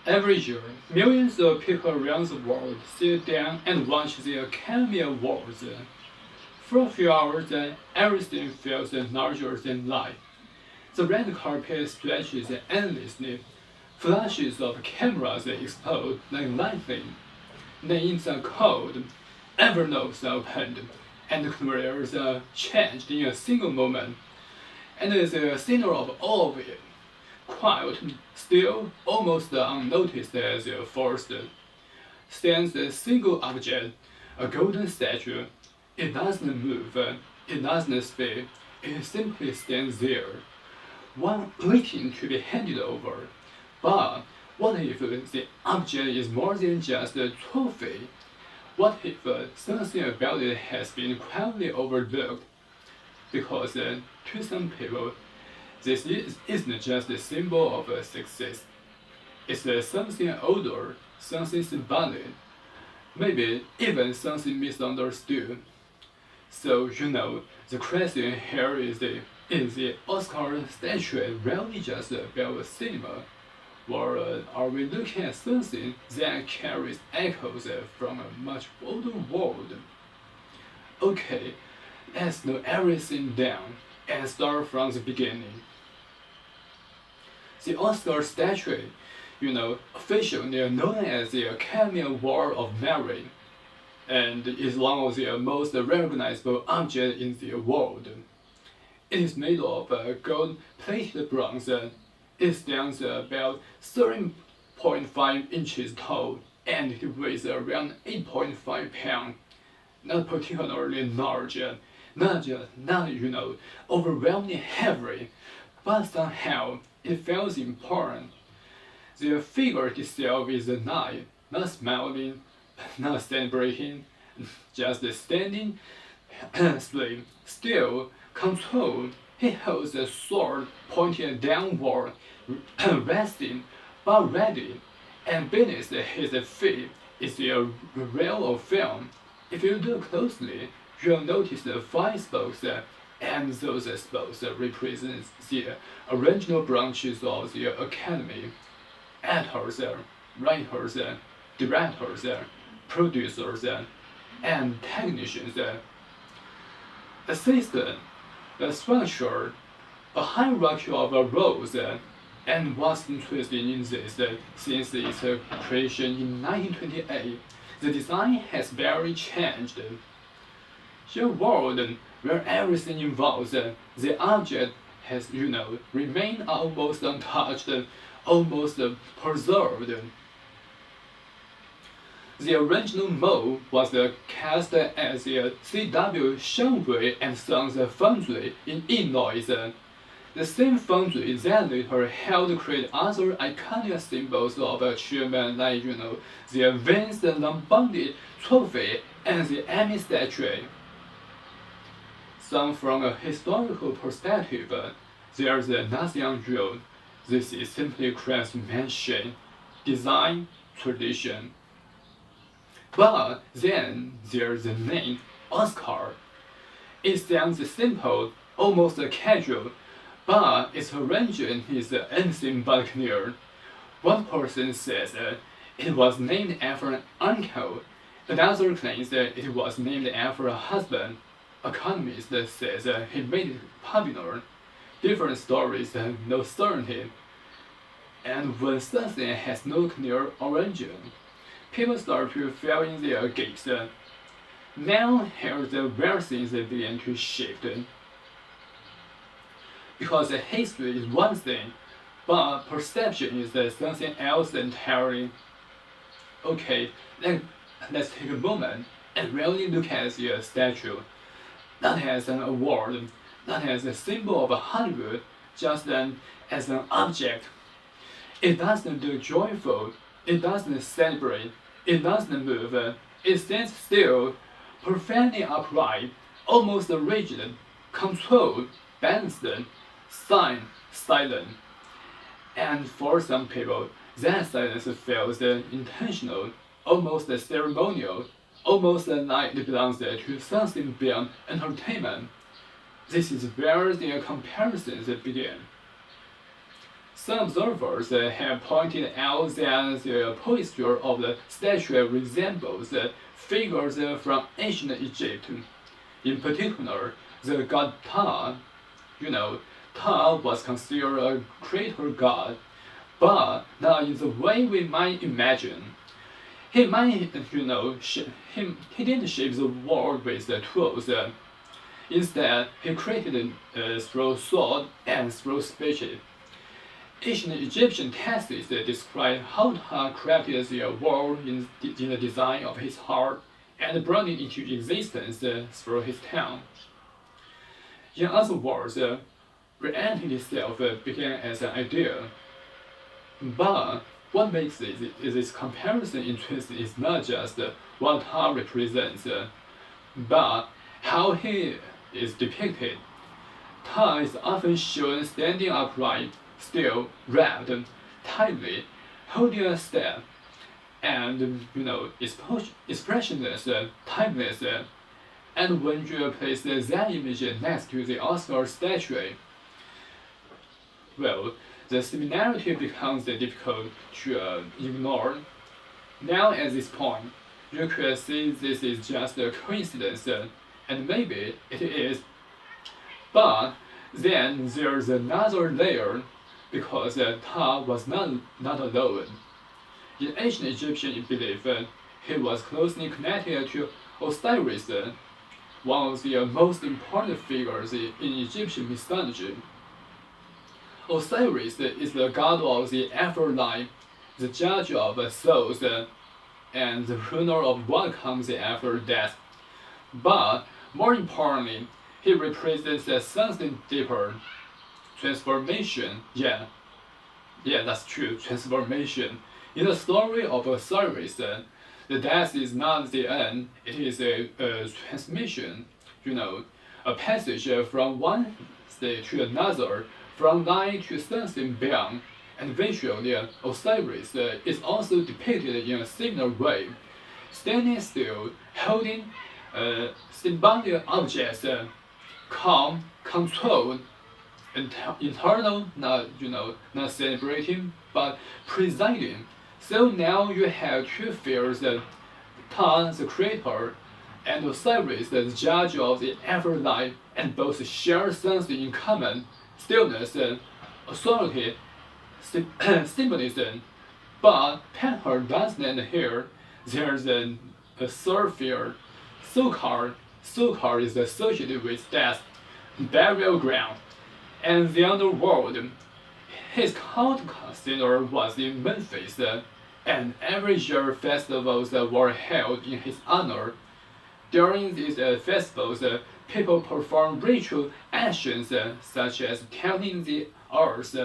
Every year, millions of people around the world sit down and watch the Academy Awards. For a few hours, everything feels larger than life. The red carpet stretches endlessly. Flashes of cameras explode like lightning. Names are called, envelopes are opened, and careers are changed in a single moment. And the center of all of it, quiet, still, almost unnoticed as first, stands a single object, a golden statue. It doesn't move, it doesn't speak, it simply stands there, one waiting to be handed over. But what if the object is more than just a trophy? What if something about it has been quietly overlooked? Because to some people, isn't just a symbol of success. It's something older, something symbolic, maybe even something misunderstood. So, the question here is the Oscar statue really just about cinema? Or are we looking at something that carries echoes from a much older world? Okay, let's slow everything down and start from the beginning. The Oscar statue, officially known as the Academy Award of Merit, and is one of the most recognizable objects in the world. It is made of gold-plated bronze. It stands about 13.5 inches tall, and it weighs around 8.5 pounds. Not particularly large, not overwhelmingly heavy, but somehow it feels important. The figure itself is not smiling, not celebrating, just standing, slim, still, controlled. He holds a sword pointing downward, resting, but ready, and beneath his feet is a reel of film. If you look closely, you'll notice the five spokes, and those spokes represent the original branches of the academy: actors, writers, directors, producers, and technicians. A system, a structure, a hierarchy of roles, and what's interesting in this, since its creation in 1928, the design has barely changed. In a world where everything involves the object has, remained almost untouched, almost preserved. The original mold was cast at the C.W. Shanway and Sons Foundry in Illinois. The same foundry that later helped create other iconic symbols of achievement like, the Vince Lombardi Trophy and the Emmy statue. Some from a historical perspective, there's nothing unusual. This is simply craftsmanship, design, tradition. But then there's the name Oscar. It sounds simple, almost casual, but its origin is anything but clear. One person says it was named after an uncle, another claims that it was named after a husband. Economist says he made it popular. Different stories have no certainty. And when something has no clear origin, people start to fill in their gaps. Now here's where things begin to shift. Because history is one thing, but perception is something else entirely. Okay, let's take a moment and really look at the statue, not as an award, not as a symbol of Hollywood, just as an object. It doesn't look joyful, it doesn't celebrate, it doesn't move, it stands still, perfectly upright, almost rigid, controlled, balanced, silent. And for some people, that silence feels intentional, almost ceremonial, almost like it belongs to something beyond entertainment. This is where the comparisons begin. Some observers have pointed out that the posture of the statue resembles figures from ancient Egypt. In particular, the god Ptah. Ptah was considered a creator god, but not in the way we might imagine. He might, he didn't shape the world with the tools. Instead, he created through thought and through speech. Ancient Egyptian texts describe how Ptah crafted the world in the design of his heart and brought it into existence through his tongue. In other words, reality itself began as an idea. But what makes this comparison interesting is not just what Ptah represents, but how he is depicted. Ptah is often shown standing upright, still, wrapped tightly, holding a staff, and expressionless, timeless. And when you place that image next to the Oscar statue, well, the similarity becomes difficult to ignore. Now at this point, you could see this is just a coincidence, and maybe it is. But then there's another layer, because Ptah was not alone. In ancient Egyptian belief, he was closely connected to Osiris, one of the most important figures in Egyptian mythology. Osiris is the god of the afterlife, the judge of souls, and the ruler of what comes after death. But more importantly, he represents something deeper. Transformation. Yeah, that's true. Transformation. In the story of Osiris, the death is not the end, it is a transmission, a passage from one state to another, from light to something beyond. And visually, Osiris is also depicted in a similar way, standing still, holding symbolic objects, calm, controlled, internal, not celebrating, but presiding. So now you have two figures, Ptah, the creator, and Osiris, the judge of the afterlife, and both share something in common: stillness, authority, symbolism. But Ptah doesn't end here. There's a third figure, Sokar. Sokar is associated with death, burial ground, and the underworld. His cult center was in Memphis, and every year festivals were held in his honor. During these festivals, people perform ritual actions such as counting the earth,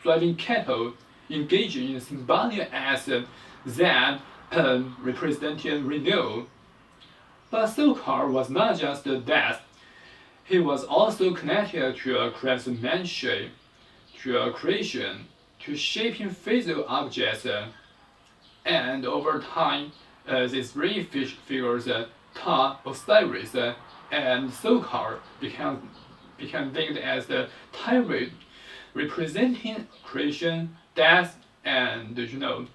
driving cattle, engaging in symbolic acts that represented renewal. But Sokar was not just death. He was also connected to craftsmanship, to creation, to shaping physical objects, and over time, these three figures, Ptah, Osiris, and Sokar, became linked as the tyrant, representing creation, death, and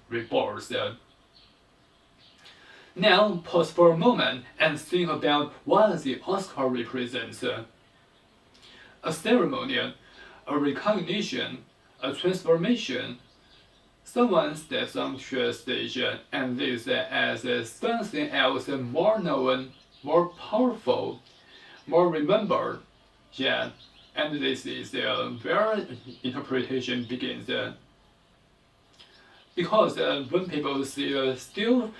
rebirth. Now pause for a moment and think about what the Oscar represents: a ceremony, a recognition, a transformation. Someone steps onto a stage and lives as something else more known, more powerful, more remembered. Yeah, and this is where interpretation begins. Because when people see a still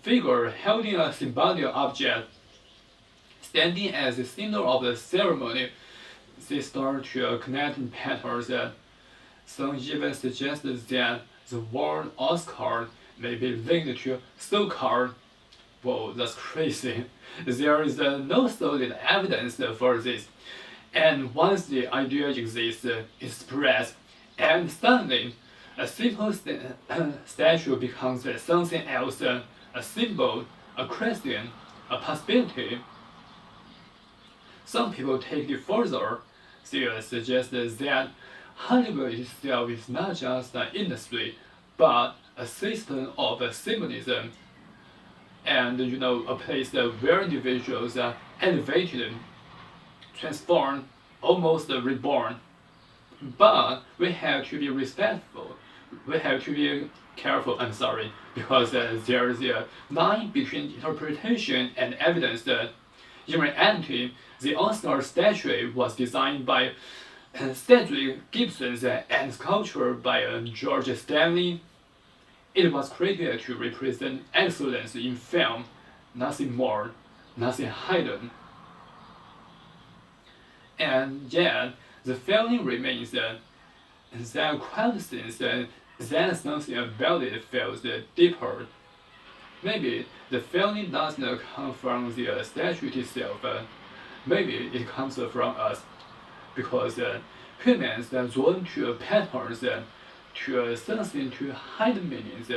figure holding a symbolic object, standing as a symbol of the ceremony, they start to connect patterns. Some even suggest that the word Oscar may be linked to Sokar. Whoa, that's crazy. There is no solid evidence for this. And once the idea exists, it spreads, and suddenly, a simple statue becomes something else, a symbol, a question, a possibility. Some people take it further. They suggest that Hollywood itself is not just an industry, but a system of symbolism and a place where individuals are elevated, transformed, almost reborn. But we have to be respectful. We have to be careful. I'm sorry, because there is a line between interpretation and evidence. In reality, the Oscar statue was designed by Cedric Gibson and sculptured by George Stanley. It was created to represent excellence in film, nothing more, nothing hidden. And yet, the feeling remains that quite since then something about it feels deeper. Maybe the feeling does not come from the statue itself, maybe it comes from us, because humans are drawn to patterns, to something to hide meanings.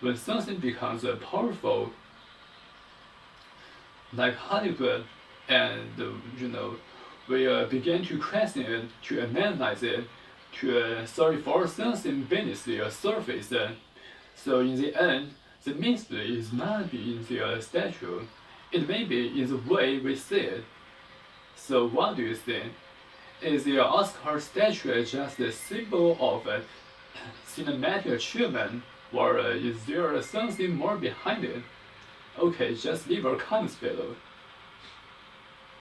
When something becomes powerful, like Hollywood, and we begin to question it, to analyze it, to search for something beneath the surface. So in the end, the mystery is not in the statue, it may be in the way we see it. So what do you think? Is the Oscar statue just a symbol of cinematic achievement, or is there something more behind it? Okay, just leave your comments below.